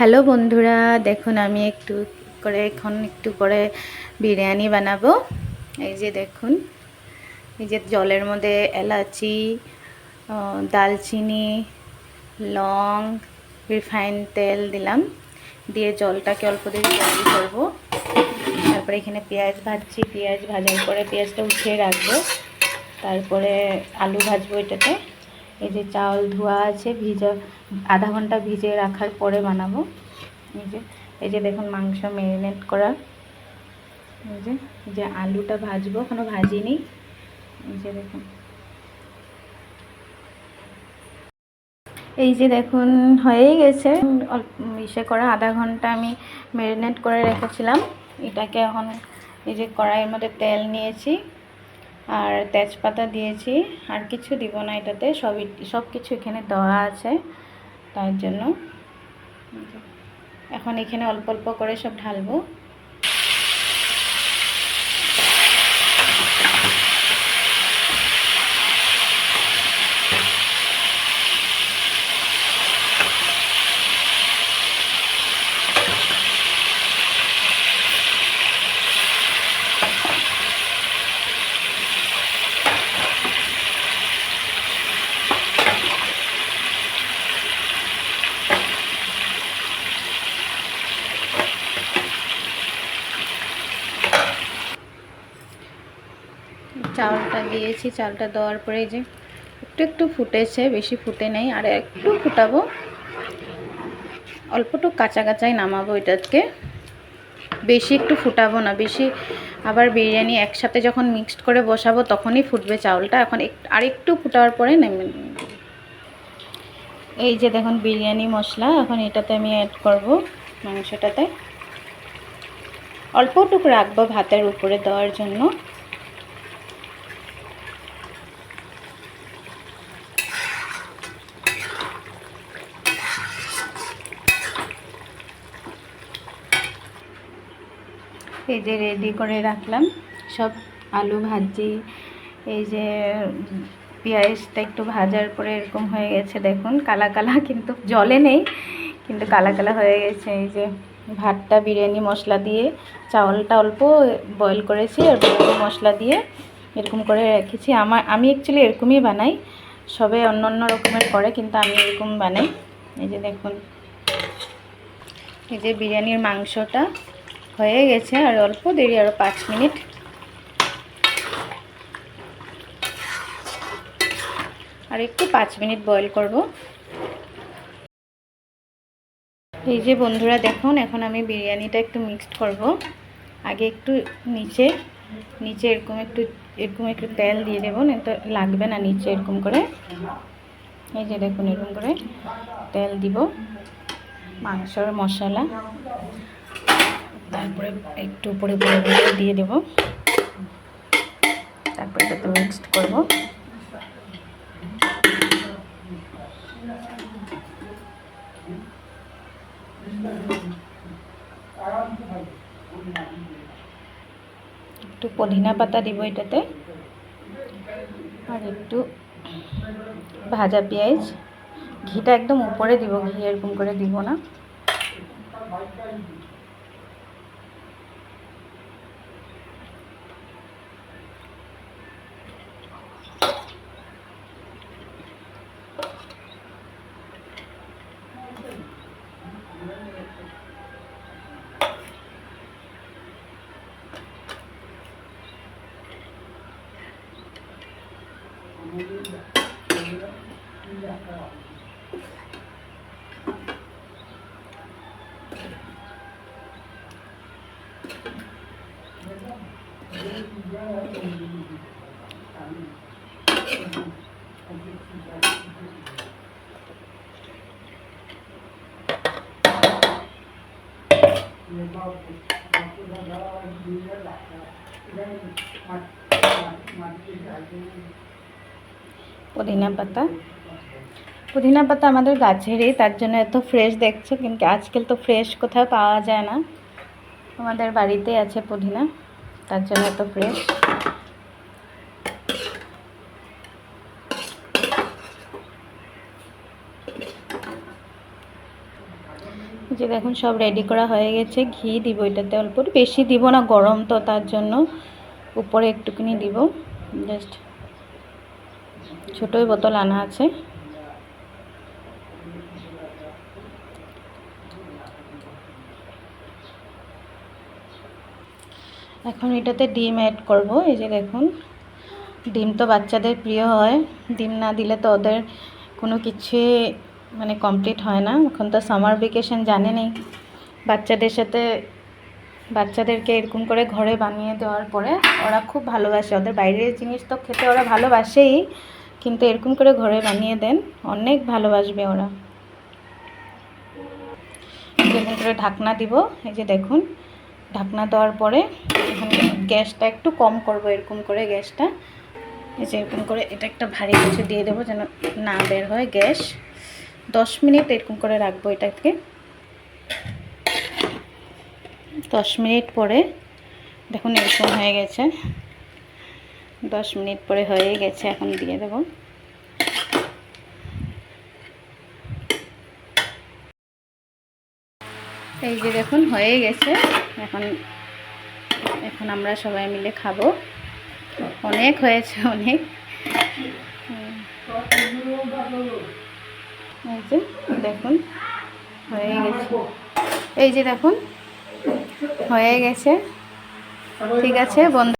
Hello বন্ধুরা, দেখুন আমি একটু করে বিরিয়ানি বানাবো। এই যে দেখুন, এই যে জলের মধ্যে এলাচি, দালচিনি, লং, রিফাইন তেল দিলাম, দিয়ে জলটাকে অল্প দিয়ে বয়েল করবো। তারপরে এখানে পেঁয়াজ ভাজছি, পেঁয়াজ ভাজার পরে পেঁয়াজটা উঠিয়ে রাখবো। তারপরে আলু ভাজবো এটাতে। এই যে চাউল ধোয়া আছে, আধা ঘন্টা ভিজিয়ে রাখার পরে বানাবো। এই যে দেখুন মাংস ম্যারিনেট করা। এই যে আলুটা ভাজবো, এখনো ভাজিনি। এই যে দেখুন, এই যে দেখুন হয়েই গেছে। ইসে করা আধা ঘন্টা আমি ম্যারিনেট করে রেখেছিলাম। এটাকে এখন এই যে কড়াইয়ের মধ্যে তেল নিয়েছি আর তেজপাতা দিয়েছি। আর কিছু দিব না এটাতে, সব কিছু এখানে দেওয়া আছে, তার জন্য এখন এখানে অল্প অল্প করে সব ঢালবো। চালটা দিয়েছি, চালটা দেওয়ার পরে যে একটু ফুটেছে, বেশি ফুটে নেই, আর একটু ফুটাবো। অল্পটু কাঁচা কাঁচাই নামাবো এটাকে, বেশি একটু ফুটাবো না। বেশি আবার বিরিয়ানি একসাথে যখন মিক্সড করে বসাবো তখনই ফুটবে চাউলটা। এখন আর একটু ফুটার পরে নেমে। এই যে দেখুন বিরিয়ানি মশলা, এখন এটাতে আমি অ্যাড করব মাংসটাতে। অল্পটুকু রাখবো ভাতের উপরে দেওয়ার জন্য। এই যে রেডি করে রাখলাম সব। আলু ভাজি, এই যে পেঁয়াজটা একটু ভাজার পরে এরকম হয়ে গেছে দেখুন, কালা কালা, কিন্তু জলে নেই, কিন্তু কালা কালা হয়ে গেছে। এই যে ভাতটা বিরিয়ানি মশলা দিয়ে, চাউলটা অল্প বয়েল করেছি আর বিরিয়ানি মশলা দিয়ে এরকম করে রেখেছি। আমি অ্যাকচুয়ালি এরকমই বানাই, সবাই অন্য অন্য রকমের করে, কিন্তু আমি এরকম বানাই। এই যে দেখুন, এই যে বিরিয়ানির মাংসটা হয়ে গেছে, আর অল্প দেরি, আরও 5 মিনিট। আর একটু 5 মিনিট বয়েল করব। এই যে বন্ধুরা দেখুন, এখন আমি বিরিয়ানিটা একটু মিক্সড করব। আগে একটু নিচে এরকম একটু তেল দিয়ে দেবো, না তো লাগবে না নিচে এরকম করে। এই যে দেখুন এরকম করে তেল দিব, মাংসর মশলা, তারপরে একটু উপরে দিয়ে দেব। তারপরে এটাতে মিক্সড করব। একটু পুদিনা পাতা দিব এটাতে, আর একটু ভাজা পেঁয়াজ। ঘিটা একদম উপরে দিব, ঘি এরকম করে দিব না। পুদিনা পাতা আমাদের গাছেরই, তার জন্য এত ফ্রেশ দেখছো, কিন্তু আজকাল তো ফ্রেশ কোথাও পাওয়া যায় না। আমাদের বাড়িতেই আছে পুদিনা, তার জন্য এত ফ্রেশ। যে দেখুন সব রেডি করা হয়ে গেছে। ঘি দিব এটাতে অল্প, বেশি দিব না, গরম তো তার জন্য উপরে একটুখানি দিব। জাস্ট ছোটোই বোতল আনা আছে। এখন এটাতে ডিম অ্যাড করব। এই যে দেখুন, ডিম তো বাচ্চাদের প্রিয় হয়, ডিম না দিলে তো ওদের কোনো কিছু মানে কমপ্লিট হয় না। এখন তো সামার ভ্যাকেশন জানেনই, বাচ্চাদের সাথে বাচ্চাদেরকে এরকম করে ঘরে বানিয়ে দেওয়ার পরে ওরা খুব ভালোবাসে। ওদের বাইরের জিনিস তো খেতে ওরা ভালোবাসেই, কিন্তু এরকম করে ঘরে বানিয়ে দেন অনেক ভালোবাসবে ওরা। এরকম করে ঢাকনা দিব। এই যে দেখুন, ঢাকনা দেওয়ার পরে এখন গ্যাসটা একটু কম করব, এরকম করে গ্যাসটা, এই যে এরকম করে এটা একটা ভারী কিছু দিয়ে দেবো যেন না বের হয় গ্যাস। 10 মিনিট এরকম করে রাখবো এটাকে। 10 মিনিট পরে দেখুন এরকম হয়ে গেছে। 10 মিনিট পরে হয়ে গেছে, এখন দিয়ে দেব। এই যে দেখুন হয়ে গেছে। এখন এখন আমরা সবাই মিলে খাবো। অনেক হয়েছে, অনেক। এই যে দেখুন হয়ে গেছে। এই যে দেখুন হয়ে গেছে। ঠিক আছে বন্ধু।